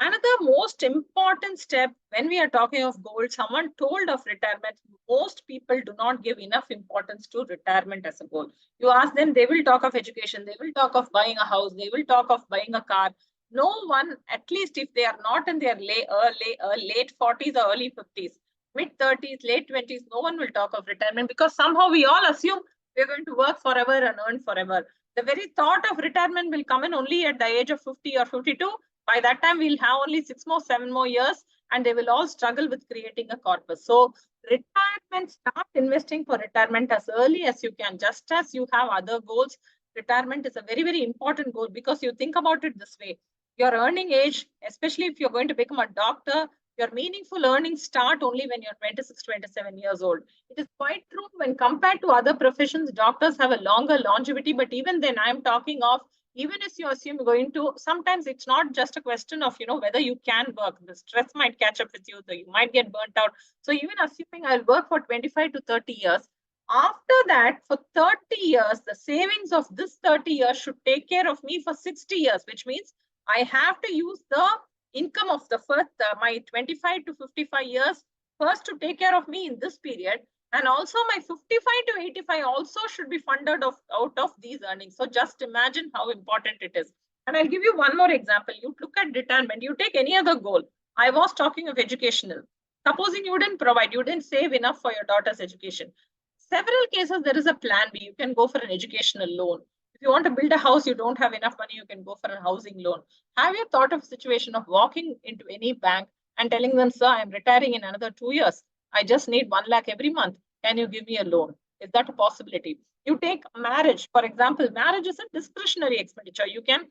Another most important step when we are talking of goal, someone told of retirement, most people do not give enough importance to retirement as a goal. You ask them, they will talk of education, they will talk of buying a house, they will talk of buying a car. No one, at least if they are not in their late 40s or early 50s, mid 30s, late 20s, no one will talk of retirement because somehow we all assume we're going to work forever and earn forever. The very thought of retirement will come in only at the age of 50 or 52. By that time, we'll have only 7 more years, and they will all struggle with creating a corpus. So retirement, start investing for retirement as early as you can. Just as you have other goals, retirement is a very, very important goal because you think about it this way. Your earning age, especially if you're going to become a doctor, your meaningful earnings start only when you're 26, 27 years old. It is quite true when compared to other professions, doctors have a longer longevity, but even then I'm talking of, even if you assume you're going to, sometimes it's not just a question of, whether you can work. The stress might catch up with you, so you might get burnt out. So even assuming I'll work for 25 to 30 years, after that, for 30 years, the savings of this 30 years should take care of me for 60 years, which means I have to use the income of the first, my 25 to 55 years first to take care of me in this period. And also my 55 to 85 also should be funded out of these earnings. So just imagine how important it is. And I'll give you one more example. You look at retirement, you take any other goal. I was talking of educational. Supposing you didn't save enough for your daughter's education. Several cases, there is a plan B. You can go for an educational loan. If you want to build a house, you don't have enough money, you can go for a housing loan. Have you thought of a situation of walking into any bank and telling them, sir, I'm retiring in another 2 years. I just need 1 lakh every month. Can you give me a loan? Is that a possibility? You take marriage, for example, marriage is a discretionary expenditure. You can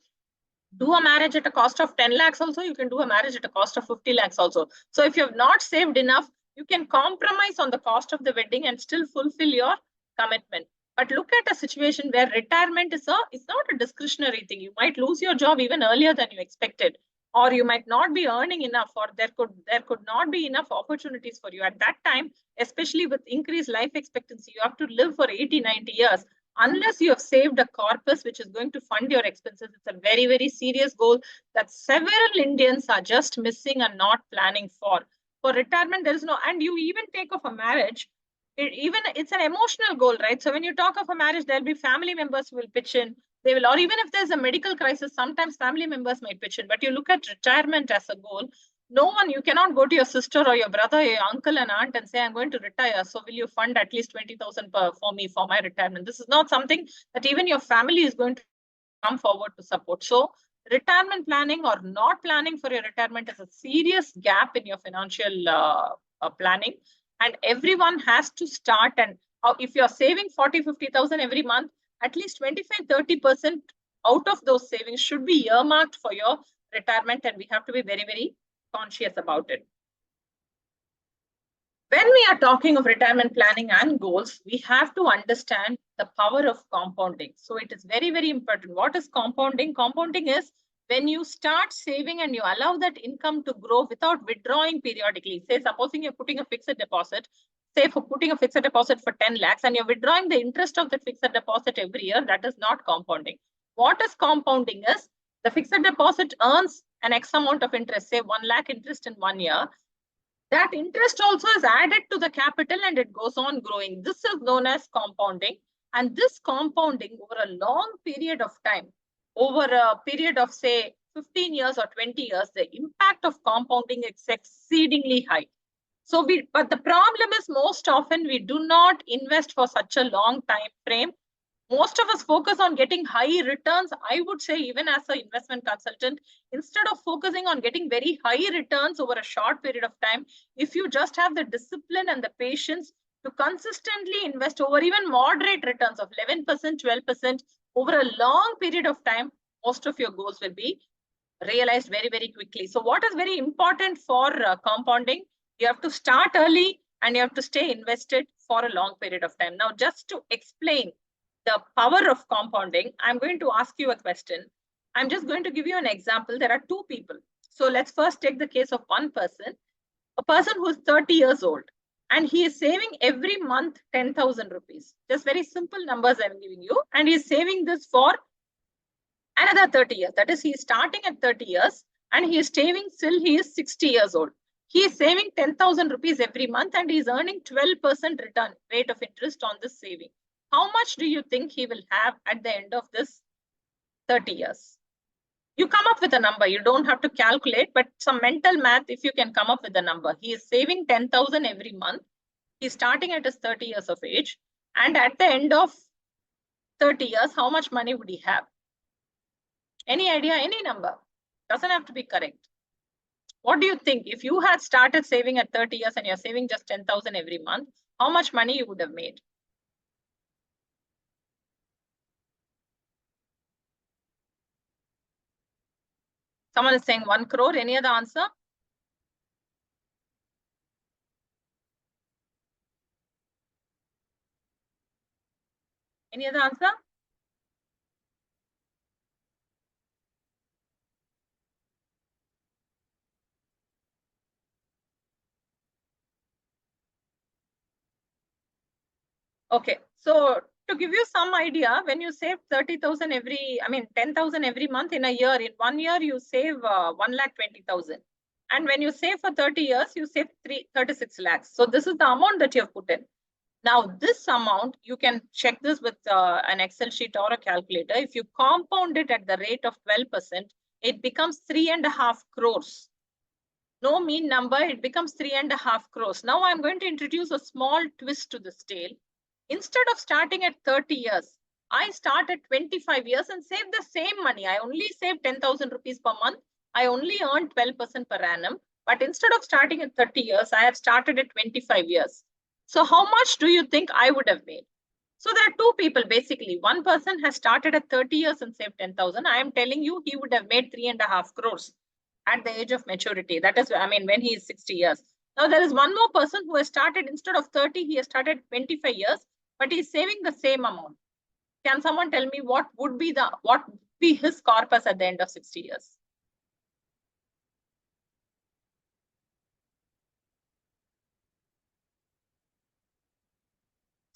do a marriage at a cost of 10 lakhs also, you can do a marriage at a cost of 50 lakhs also. So if you have not saved enough, you can compromise on the cost of the wedding and still fulfill your commitment. But look at a situation where retirement is it's not a discretionary thing. You might lose your job even earlier than you expected, or you might not be earning enough, or there could not be enough opportunities for you at that time, especially with increased life expectancy. You have to live for 80, 90 years. Unless you have saved a corpus which is going to fund your expenses, it's a very, very serious goal that several Indians are just missing and not planning for. For retirement, there is no, and you even take off a marriage, it's an emotional goal, right? So when you talk of a marriage, there'll be family members who will pitch in. They will, or even if there's a medical crisis, sometimes family members might pitch in. But you look at retirement as a goal. No one, you cannot go to your sister or your brother, or your uncle and aunt and say, I'm going to retire. So will you fund at least 20,000 for me for my retirement? This is not something that even your family is going to come forward to support. So retirement planning or not planning for your retirement is a serious gap in your financial planning. And everyone has to start. And if you're saving 40, 50,000 every month, at least 25, 30% out of those savings should be earmarked for your retirement. And we have to be very, very conscious about it. When we are talking of retirement planning and goals, we have to understand the power of compounding. So it is very, very important. What is compounding? Compounding is when you start saving and you allow that income to grow without withdrawing periodically. Say, supposing you're putting a fixed deposit, say for putting a fixed deposit for 10 lakhs and you're withdrawing the interest of the fixed deposit every year, that is not compounding. What is compounding is the fixed deposit earns an X amount of interest, say 1 lakh interest in 1 year. That interest also is added to the capital and it goes on growing. This is known as compounding. And this compounding over a long period of time, over a period of say 15 years or 20 years, the impact of compounding is exceedingly high. So but the problem is most often we do not invest for such a long time frame. Most of us focus on getting high returns. I would say even as an investment consultant, instead of focusing on getting very high returns over a short period of time, if you just have the discipline and the patience to consistently invest over even moderate returns of 11%, 12% over a long period of time, most of your goals will be realized very, very quickly. So what is very important for compounding? You have to start early and you have to stay invested for a long period of time. Now, just to explain the power of compounding, I'm going to ask you a question. I'm just going to give you an example. There are two people. So let's first take the case of one person, a person who's 30 years old, and he is saving every month 10,000 rupees. Just very simple numbers I'm giving you. And he's saving this for another 30 years. That is, he's starting at 30 years and he is saving till he is 60 years old. He is saving 10,000 rupees every month and he's earning 12% return rate of interest on this saving. How much do you think he will have at the end of this 30 years? You come up with a number. You don't have to calculate, but some mental math, if you can come up with a number. He is saving 10,000 every month. He's starting at his 30 years of age. And at the end of 30 years, how much money would he have? Any idea? Any number? Doesn't have to be correct. What do you think? If you had started saving at 30 years and you're saving just 10,000 every month, how much money you would have made? Someone is saying 1 crore. Any other answer? Any other answer? Okay. So to give you some idea, when you save 30,000 10,000 every month in a year, in 1 year, you save 1,20,000. And when you save for 30 years, you save 36 lakhs. So this is the amount that you have put in. Now, this amount, you can check this with an Excel sheet or a calculator. If you compound it at the rate of 12%, it becomes 3.5 crores. No mean number, it becomes 3.5 crores. Now, I'm going to introduce a small twist to this tale. Instead of starting at 30 years, I start at 25 years and save the same money. I only save 10,000 rupees per month. I only earn 12% per annum. But instead of starting at 30 years, I have started at 25 years. So how much do you think I would have made? So there are two people basically. One person has started at 30 years and saved 10,000. I am telling you, he would have made 3.5 crores at the age of maturity. That is, I mean, when he is 60 years. Now there is one more person who has started instead of 30, he has started 25 years, but he's saving the same amount. Can someone tell me what would be his corpus at the end of 60 years?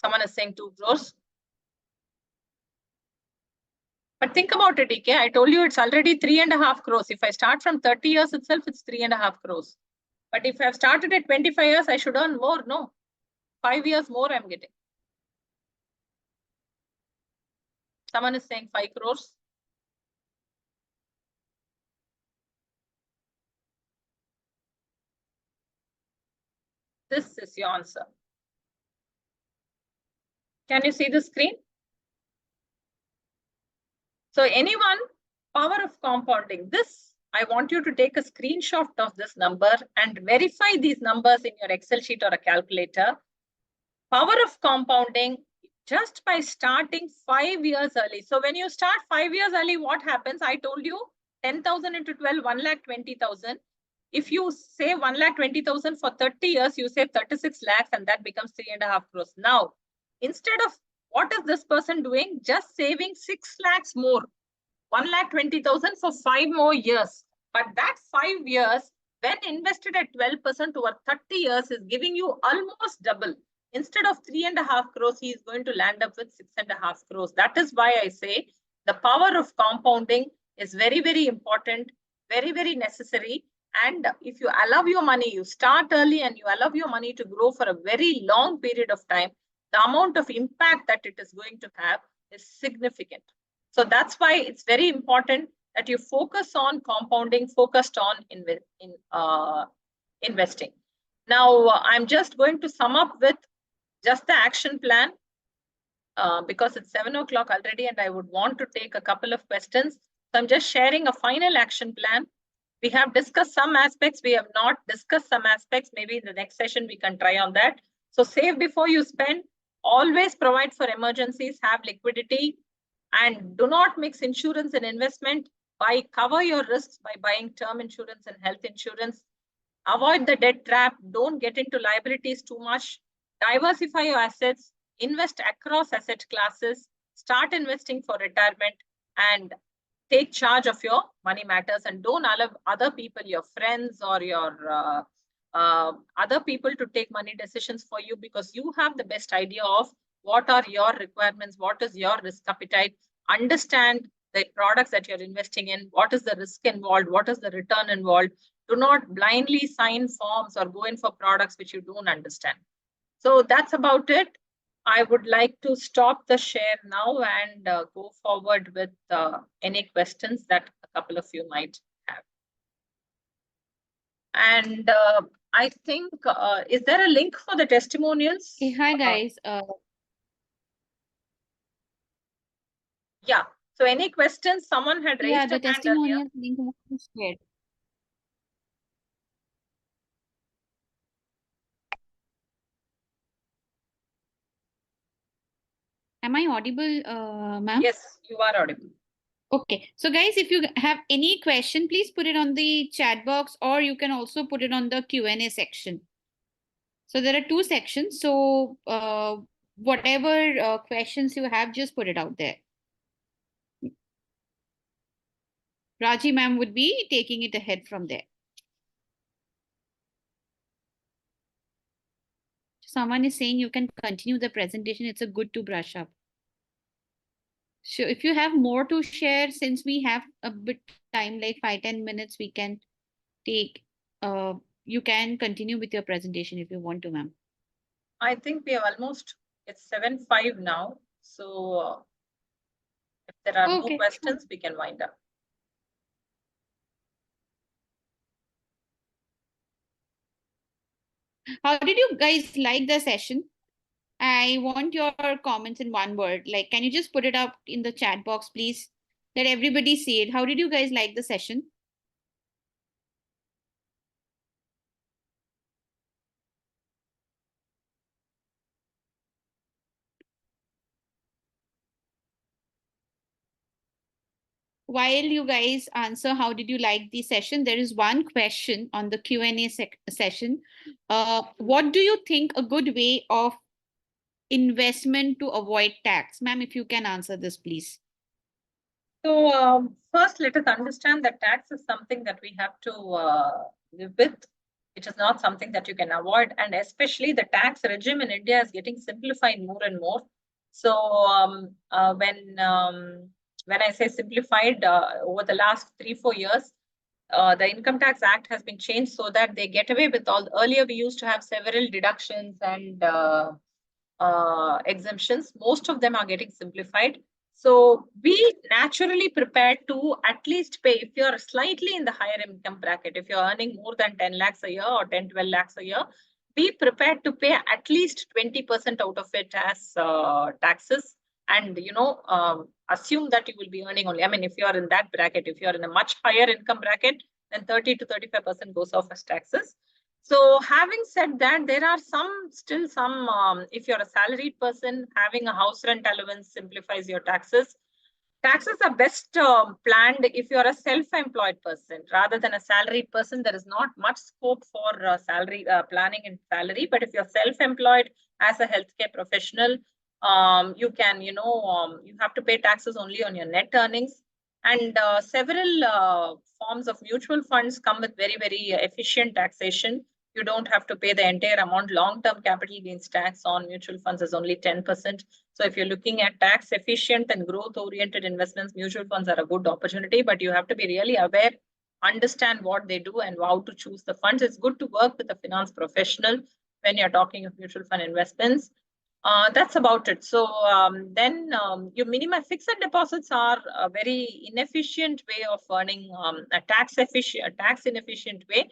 Someone is saying 2 crores. But think about it, DK. I told you it's already 3.5 crores. If I start from 30 years itself, it's 3.5 crores. But if I've started at 25 years, I should earn more. No, 5 years more I'm getting. Someone is saying 5 crores. This is your answer. Can you see the screen? So anyone, power of compounding. This, I want you to take a screenshot of this number and verify these numbers in your Excel sheet or a calculator. Power of compounding just by starting 5 years early. So when you start 5 years early, what happens? I told you 10,000 into 12, 1,20,000. If you save 1,20,000 for 30 years, you save 36 lakhs and that becomes 3.5 crores. Now, instead of what is this person doing? Just saving 6 lakhs more, 1,20,000 for 5 more years. But that 5 years, when invested at 12% over 30 years, is giving you almost double. Instead of 3.5 crores, he is going to land up with 6.5 crores. That is why I say the power of compounding is very, very important, very, very necessary. And if you allow your money, you start early and you allow your money to grow for a very long period of time, the amount of impact that it is going to have is significant. So that's why it's very important that you focus on compounding, focused on investing. Now, I'm just going to sum up with just the action plan because it's 7 o'clock already and I would want to take a couple of questions. So I'm just sharing a final action plan. We have discussed some aspects. We have not discussed some aspects. Maybe in the next session, we can try on that. So save before you spend. Always provide for emergencies, have liquidity, and do not mix insurance and investment. Cover your risks by buying term insurance and health insurance. Avoid the debt trap. Don't get into liabilities too much. Diversify your assets. Invest across asset classes. Start investing for retirement and take charge of your money matters and don't allow other people, your friends or your other people to take money decisions for you because you have the best idea of what are your requirements, what is your risk appetite, understand the products that you're investing in, what is the risk involved, what is the return involved. Do not blindly sign forms or go in for products which you don't understand. So that's about it. I would like to stop the share now and go forward with any questions that a couple of you might have. And I think, is there a link for the testimonials? Hey, hi guys. Yeah. So any questions? Someone had raised Yeah, the a hand earlier. testimonials link was shared. Am I audible, ma'am? Yes, you are audible. Okay. So guys, if you have any question, please put it on the chat box or you can also put it on the Q&A section. So there are two sections. So whatever questions you have, just put it out there. Rajee ma'am would be taking it ahead from there. Someone is saying you can continue the presentation. It's a good to brush up. So if you have more to share, since we have a bit time, like 5-10 minutes, we can take, you can continue with your presentation if you want to, ma'am. I think we have almost, it's 7:05 now. So if there are no questions, we can wind up. How did you guys like the session? I want your comments in one word. Like, can you just put it up in the chat box, please? Let everybody see it. How did you guys like the session? while you guys answer, how did you like the session? There is one question on the Q&A session. What do you think a good way of investment to avoid tax? Ma'am, if you can answer this, please. So first, let us understand that tax is something that we have to live with. It is not something that you can avoid. And especially the tax regime in India is getting simplified more and more. So when I say simplified, over the last 3-4 years, the Income Tax Act has been changed so that they get away with all. Earlier, we used to have several deductions and exemptions. Most of them are getting simplified. So be naturally prepared to at least pay, if you're slightly in the higher income bracket, if you're earning more than 10 lakhs a year or 10, 12 lakhs a year, be prepared to pay at least 20% out of it as taxes. And, assume that you will be earning only, I mean, if you're in that bracket, if you're in a much higher income bracket, then 30 to 35% goes off as taxes. So having said that, there are still some, if you're a salaried person, having a house rent allowance simplifies your taxes. Taxes are best planned if you're a self-employed person. Rather than a salaried person, there is not much scope for salary planning and salary. But if you're self-employed as a healthcare professional, you can, you have to pay taxes only on your net earnings. And several forms of mutual funds come with very, very efficient taxation. You don't have to pay the entire amount. Long-term capital gains tax on mutual funds is only 10%. So if you're looking at tax efficient and growth-oriented investments, mutual funds are a good opportunity, but you have to be really aware, understand what they do and how to choose the funds. It's good to work with a finance professional when you're talking of mutual fund investments. That's about it. So then your minimum fixed deposits are a very inefficient way of earning a tax inefficient way.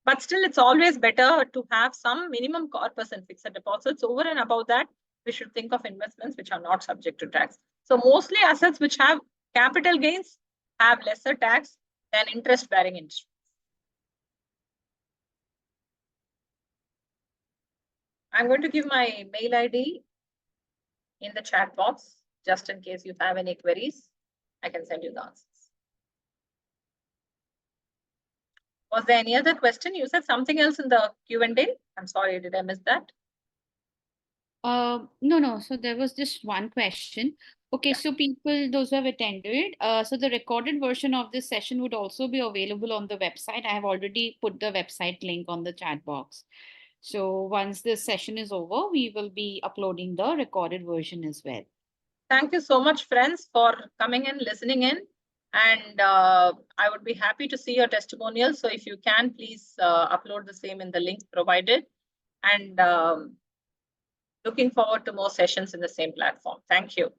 But still, it's always better to have some minimum corpus and fixed deposits. Over and above that, we should think of investments which are not subject to tax. So mostly assets which have capital gains have lesser tax than interest-bearing instruments. I'm going to give my mail ID in the chat box, just in case you have any queries. I can send you the answers. Was there any other question? You said something else in the Q&A. I'm sorry, did I miss that? No. So there was just one question. Okay, so people, those who have attended, so the recorded version of this session would also be available on the website. I have already put the website link on the chat box. So once this session is over, we will be uploading the recorded version as well. Thank you so much, friends, for coming in, listening in. And I would be happy to see your testimonial. So if you can, please upload the same in the link provided. And looking forward to more sessions in the same platform. Thank you.